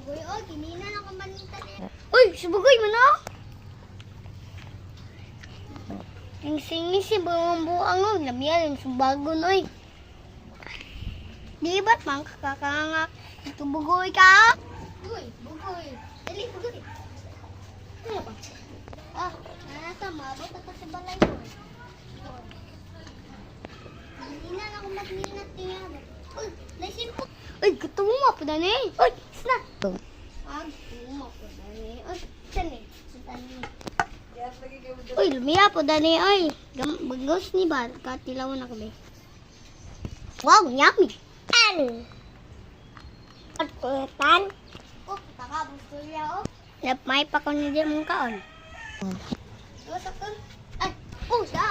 Uy, oy, kinina lang ka manita niya. Uy, subugoy mo na. Sing-singin si buang-buang o. Lamiyan yung subagon, oy. Di ba't mang kakangak? Ito bugoy ka? Uy, bugoy. Dali, bugoy. Ano ba? Ah, nasa mabot ako sa balay ko. Kinina lang ako magninat niya. Uy, naisin po. Uy, gusto mo mapunan eh. Uy, isna. Gusto mo mapunan eh. Uy, saan eh? Uy, lumiya po dani ay. Bagos ni ba? Katilaw na kami. Wow, yummy. Pagkutan. Oh, taka gusto niya oh. May pa ko niya mong kaon. Ay, oh, siya.